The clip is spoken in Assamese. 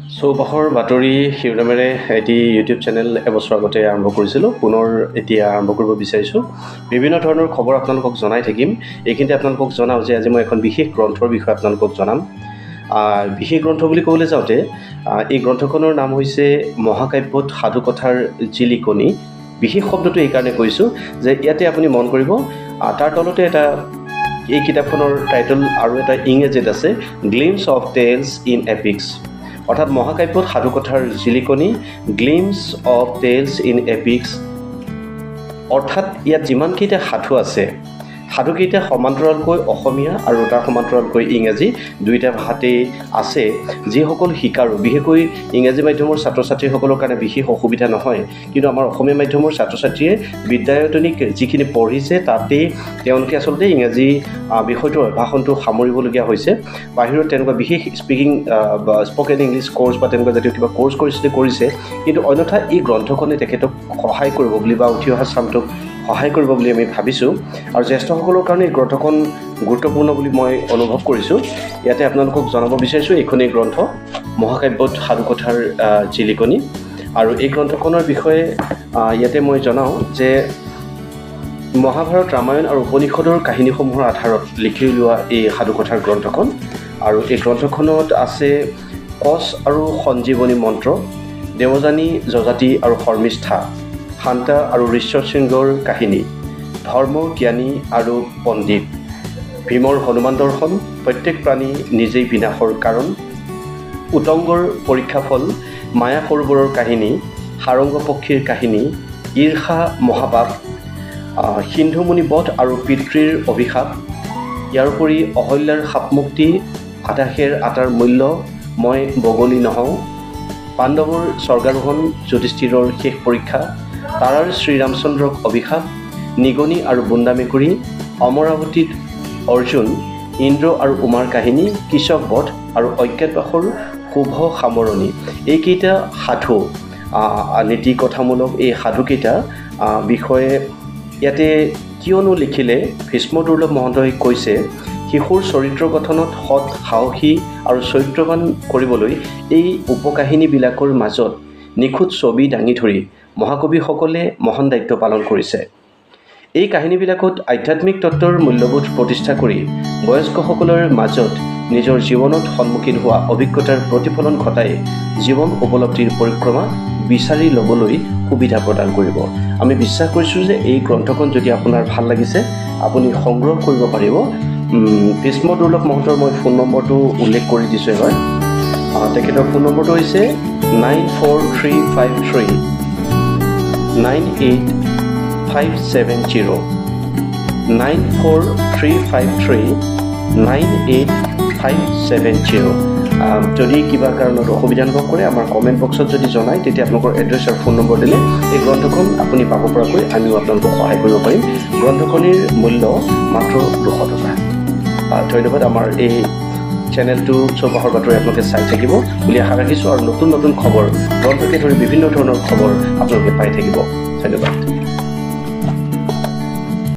চৌপাশৰ বাতৰি শিৰোনামেৰে এটি ইউটিউব চেনেল এবছৰ আগতে আৰম্ভ কৰিছিলোঁ। পুনৰ এতিয়া আৰম্ভ কৰিব বিচাৰিছোঁ। বিভিন্ন ধৰণৰ খবৰ আপোনালোকক জনাই থাকিম। এইখিনিতে আপোনালোকক জনাওঁ যে আজি মই এখন বিশেষ গ্ৰন্থৰ বিষয়ে আপোনালোকক জনাম। বিশেষ গ্ৰন্থ বুলি ক'বলৈ যাওঁতে এই গ্ৰন্থখনৰ নাম হৈছে মহাকাব্যত সাধুকথাৰ জিলিকনি। বিশেষ শব্দটো এইকাৰণে কৈছোঁ যে ইয়াতে আপুনি মন কৰিব তাৰ তলতে এটা এই কিতাপখনৰ টাইটল আৰু এটা ইংৰাজীত আছে, গ্লিমছ অফ টেলছ ইন এপিক্স। অৰ্থাৎ মহাকাব্যত সাধুকথাৰ জিলিকনি, গ্লিমছ অফ টেলছ ইন এপিক্স। অৰ্থাৎ ইয়াত যিমানকেইটা সাধু আছে, সাধুকেইটা সমান্তৰালকৈ অসমীয়া আৰু তাৰ সমান্তৰালকৈ ইংৰাজী দুয়োটা ভাষাতেই আছে। যিসকল শিকাৰু, বিশেষকৈ ইংৰাজী মাধ্যমৰ ছাত্ৰ ছাত্ৰীসকলৰ কাৰণে বিশেষ অসুবিধা নহয়, কিন্তু আমাৰ অসমীয়া মাধ্যমৰ ছাত্ৰ ছাত্ৰীয়ে বিদ্যায়তনিক যিখিনি পঢ়িছে তাতেই তেওঁলোকে আচলতে ইংৰাজী বিষয়টোৰ ভাষণটো সামৰিবলগীয়া হৈছে। বাহিৰত তেনেকুৱা বিশেষ স্পকেন ইংলিছ কৰ্চ বা তেনেকুৱা জাতীয় কিবা কৰ্চ কৰিছে, কিন্তু অন্যথা এই গ্ৰন্থখনে তেখেতক সহায় কৰিব বুলি বা উঠি অহা চামটোক সহায় কৰিব বুলি আমি ভাবিছোঁ। আৰু জ্যেষ্ঠসকলৰ কাৰণে এই গ্ৰন্থখন গুৰুত্বপূৰ্ণ বুলি মই অনুভৱ কৰিছোঁ। ইয়াতে আপোনালোকক জনাব বিচাৰিছোঁ এইখনেই গ্ৰন্থ, মহাকাব্যত সাধুকথাৰ জিলিকনি। আৰু এই গ্ৰন্থখনৰ বিষয়ে ইয়াতে মই জনাওঁ যে মহাভাৰত, ৰামায়ণ আৰু উপনিষদৰ কাহিনীসমূহৰ আধাৰত লিখি উলিওৱা এই সাধুকথাৰ গ্ৰন্থখন। আৰু এই গ্ৰন্থখনত আছে কচ আৰু সঞ্জীৱনী মন্ত্ৰ, দেৱযানী, যজাতি আৰু শৰ্মিষ্ঠা, শান্তা আৰু ঋশ্বৰ সিংহৰ কাহিনী, ধৰ্ম, জ্ঞানী আৰু পণ্ডিত, ভীমৰ হনুমান দৰ্শন, প্ৰত্যেক প্ৰাণী নিজেই বিনাশৰ কাৰণ, উটংগৰ পৰীক্ষাফল, মায়া সৰোবৰৰ কাহিনী, সাৰংগ পক্ষীৰ কাহিনী, ঈৰ্ষা মহাপাপ, সিন্ধুমুনি বধ আৰু পিতৃৰ অভিশাপ, ইয়াৰোপৰি অহল্যাৰ সাপমুক্তি, আধাশেৰ আটাৰ মূল্য, মই বগলী নহওঁ, পাণ্ডৱৰ স্বৰ্গাৰোহণ, যুধিষ্ঠিৰৰ শেষ পৰীক্ষা, তাৰাৰ শ্ৰীৰামচন্দ্ৰক অভিশাপ, নিগনি আৰু বুন্দা মেকুৰী, অমৰাৱতীত অৰ্জুন, ইন্দ্ৰ আৰু উমাৰ কাহিনী, কৃষক বধ আৰু অজ্ঞাতবাসৰ শুভ সামৰণি। এইকেইটা সাধু, নীতি কথামূলক এই সাধুকেইটা বিষয়ে ইয়াতে কিয়নো লিখিলে ভীষ্ম দুৰ্লভ মহন্তই কৈছে, শিশুৰ চৰিত্ৰ গঠনত সৎ, সাহসী আৰু চৰিত্ৰৱান কৰিবলৈ এই উপকাহিনীবিলাকৰ মাজত নিখুঁত ছবি দাঙি ধৰি মহাকবিসকলে মহান দায়িত্ব পালন কৰিছে। এই কাহিনীবিলাকত আধ্যাত্মিক তত্ত্বৰ মূল্যবোধ প্ৰতিষ্ঠা কৰি বয়স্কসকলৰ মাজত নিজৰ জীৱনত সন্মুখীন হোৱা অভিজ্ঞতাৰ প্ৰতিফলন ঘটাই জীৱন উপলব্ধিৰ পৰিক্ৰমা বিচাৰি ল'বলৈ সুবিধা প্ৰদান কৰিব। আমি বিশ্বাস কৰিছোঁ যে এই গ্ৰন্থখন যদি আপোনাৰ ভাল লাগিছে, আপুনি সংগ্ৰহ কৰিব পাৰিব। ভীষ্ম দুৰ্লভ মহন্তৰ মই ফোন নম্বৰটো উল্লেখ কৰি দিছোঁ এবাৰ। তেখেতৰ ফোন নম্বৰটো হৈছে 94353 98570, 94353 98570। যদি কিবা কাৰণত অসুবিধা অনুভৱ কৰে আমাৰ কমেণ্ট বক্সত যদি জনায়, তেতিয়া আপোনালোকৰ এড্ৰেছ আৰু ফোন নম্বৰ দিলে এই গ্ৰন্থখন আপুনি পাব পৰাকৈ আমিও আপোনালোকক সহায় কৰিব পাৰিম। গ্ৰন্থখনিৰ মূল্য মাত্ৰ 200 টকা। ধন্যবাদ। আমাৰ এই চেনেলটো চৌপাশৰ বাতৰি আপোনালোকে চাই থাকিব বুলি আশা ৰাখিছোঁ, আৰু নতুন নতুন খবৰ, গ্ৰন্থকে ধৰি বিভিন্ন ধৰণৰ খবৰ আপোনালোকে পাই থাকিব। ধন্যবাদ।